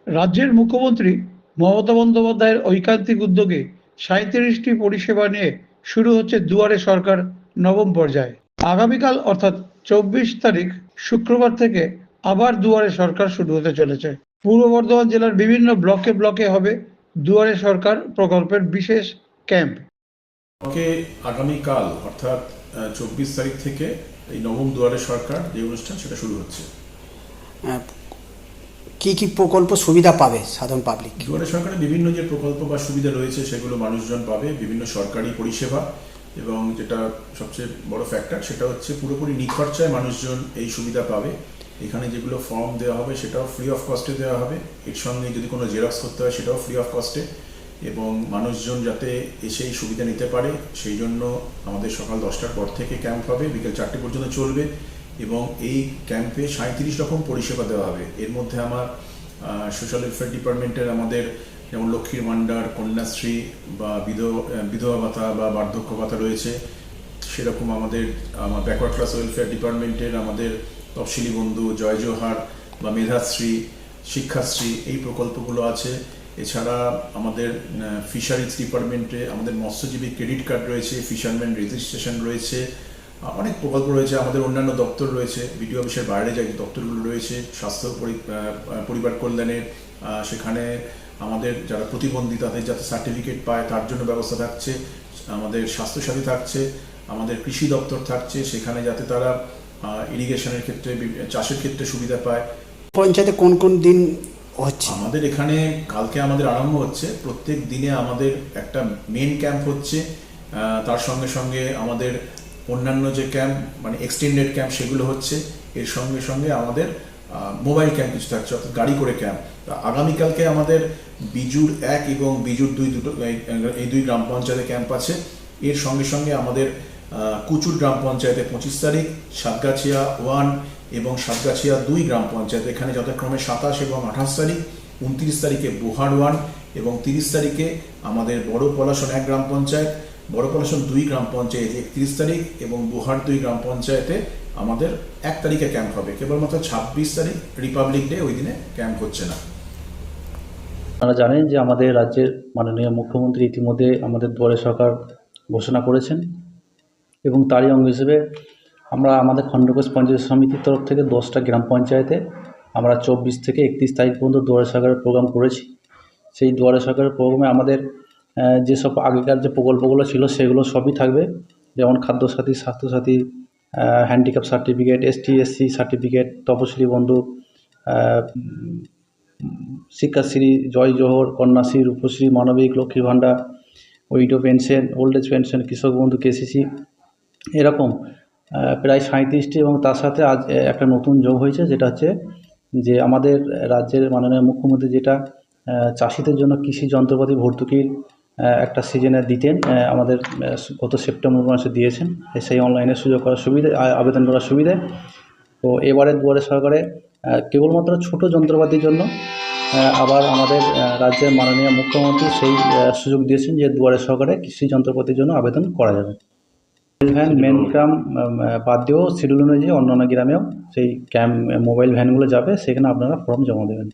রাজ্যের মুখ্যমন্ত্রী মমতা বন্দ্যোপাধ্যায়ের ঐকান্তিক উদ্যোগে ৩৭টি পরিষেবা নিয়ে শুরু হচ্ছে দুয়ারে সরকার নবম পর্যায়। আগামীকাল অর্থাৎ ২৪ তারিখ শুক্রবার থেকে আবার দুয়ারে সরকার শুরু হতে চলেছে। পূর্ব বর্ধমান জেলার বিভিন্ন ব্লকে ব্লকে হবে দুয়ারে সরকার প্রকল্পের বিশেষ ক্যাম্প। আগামীকাল অর্থাৎ ২৪ তারিখ থেকে এই নবম দুয়ারে সরকার যে অনুষ্ঠান সেটা শুরু হচ্ছে। কি কি প্রকল্প সুবিধা পাবে সাধারণ পাবলিক? দুয়ারে সরকারের বিভিন্ন যে প্রকল্প বা সুবিধা রয়েছে সেগুলো মানুষজন পাবে, বিভিন্ন সরকারি পরিষেবা, এবং যেটা সবচেয়ে বড় ফ্যাক্টর সেটা হচ্ছে পুরোপুরি নিখরচায় মানুষজন এই সুবিধা পাবে। এখানে যেগুলো ফর্ম দেওয়া হবে সেটাও ফ্রি অফ কস্টে দেওয়া হবে, এর সঙ্গে যদি কোনো জেরক্স করতে হয় সেটাও ফ্রি অফ কস্টে, এবং মানুষজন যাতে এসে এই সুবিধা নিতে পারে সেই জন্য আমাদের সকাল 10টার পর থেকে ক্যাম্প হবে, বিকেল 4টে পর্যন্ত চলবে, এবং এই ক্যাম্পে 37 রকম পরিষেবা দেওয়া হবে। এর মধ্যে আমার সোশ্যাল ওয়েলফেয়ার ডিপার্টমেন্টের আমাদের যেমন লক্ষ্মীর ভাণ্ডার, কন্যাশ্রী বা বিধবা ভাতা বা বার্ধক্য ভাতা রয়েছে, সেরকম আমার ব্যাকওয়ার্ড ক্লাস ওয়েলফেয়ার ডিপার্টমেন্টের আমাদের তফসিলি বন্ধু, জয় জোহার বা মেধাশ্রী, শিক্ষাশ্রী এই প্রকল্পগুলো আছে। এছাড়া আমাদের ফিশারিজ ডিপার্টমেন্টে আমাদের মৎস্যজীবী ক্রেডিট কার্ড রয়েছে, ফিশারম্যান রেজিস্ট্রেশন রয়েছে, অনেক প্রকল্প রয়েছে। আমাদের অন্যান্য দপ্তর রয়েছে, বিডিও অফিসের বাইরে যে দপ্তরগুলো রয়েছে, স্বাস্থ্য পরিবার কল্যাণের, সেখানে আমাদের যারা প্রতিবন্ধী তাদের যাতে সার্টিফিকেট পায় তার জন্য ব্যবস্থা থাকছে, আমাদের স্বাস্থ্যসাথী থাকছে, আমাদের কৃষি দপ্তর থাকছে, সেখানে যাতে তারা ইরিগেশনের ক্ষেত্রে, চাষের ক্ষেত্রে সুবিধা পায়। পঞ্চায়েতে কোন কোন দিন হচ্ছে? আমাদের এখানে কালকে আমাদের আরম্ভ হচ্ছে। প্রত্যেক দিনে আমাদের একটা মেন ক্যাম্প হচ্ছে, তার সঙ্গে সঙ্গে আমাদের অন্যান্য যে ক্যাম্প মানে এক্সটেন্ডেড ক্যাম্প সেগুলো হচ্ছে। এর সঙ্গে সঙ্গে আমাদের মোবাইল ক্যাম্প কিছু থাকছে, অর্থাৎ গাড়ি করে ক্যাম্প। আগামীকালকে আমাদের বিজুর 1 এবং বিজুর 2 এই দুই গ্রাম পঞ্চায়েতে ক্যাম্প আছে। এর সঙ্গে সঙ্গে আমাদের কুচুর গ্রাম পঞ্চায়েতে 25 তারিখ, সাতগাছিয়া 1 এবং সাতগাছিয়া 2 গ্রাম পঞ্চায়েত, এখানে যথাক্রমে 27 এবং 28 তারিখ, 29 তারিখে বোহার 1 এবং 30 তারিখে আমাদের বড় পলাশন 1 গ্রাম পঞ্চায়েত, বড় পলাশন 2 গ্রাম পঞ্চায়েত 31 তারিখ, এবং বোহার 2 গ্রাম পঞ্চায়েতে আমাদের 1 তারিখে ক্যাম্প হবে। কেবলমাত্র 26 তারিখ রিপাবলিক ডে, ওই দিনে ক্যাম্প হচ্ছে না। আপনারা জানেন যে আমাদের রাজ্যের মাননীয় মুখ্যমন্ত্রী ইতিমধ্যে আমাদের দুয়ারে সরকার ঘোষণা করেছেন, এবং তারই অঙ্গ হিসেবে আমরা আমাদের খণ্ডঘোষ পঞ্চায়েত সমিতির তরফ থেকে 10টা গ্রাম পঞ্চায়েতে আমরা 24 থেকে 31 তারিখ পর্যন্ত দুয়ারে সরকারের প্রোগ্রাম করেছি। সেই দুয়ারে সরকারের প্রোগ্রামে আমাদের যেসব আগেকার যে প্রকল্পগুলো ছিল সেগুলো সবই থাকবে, যেমন Khadyasathi, Swasthyasathi, handicap certificate, ST/SC certificate, Taposili Bandhu, Shikshashree, জয় জোহর, কন্যাশ্রী, রূপশ্রী, মানবিক, লক্ষ্মীর ভাণ্ডার, widow pension, old age pension, Krishak Bandhu, KCC, এরকম প্রায় 37টি। এবং তার সাথে আজ একটা নতুন যোগ হয়েছে, যেটা হচ্ছে যে আমাদের রাজ্যের মাননীয় মুখ্যমন্ত্রী যেটা চাষিদের জন্য কৃষি যন্ত্রপাতি ভর্তুকির একটা সিজনে দিতেন, আমাদের গত সেপ্টেম্বর মাসে দিয়েছেন, সেই অনলাইনে সুযোগ করার সুবিধা, আবেদন করার সুবিধা। তো এবারে দুয়ারে সরকারে কেবলমাত্র ছোট যন্ত্রপাতির জন্য আবার আমাদের রাজ্যের মাননীয় মুখ্যমন্ত্রী সেই সুযোগ দিয়েছেন যে দুয়ারে সরকারে কৃষি যন্ত্রপাতির জন্য আবেদন করা যাবে। ভ্যান মেন গ্রাম বাদ দিয়েও শিডিউল অনুযায়ী অন্যান্য গ্রামেও সেই মোবাইল ভ্যানগুলো যাবে, সেখানে আপনারা ফর্ম জমা দেবেন।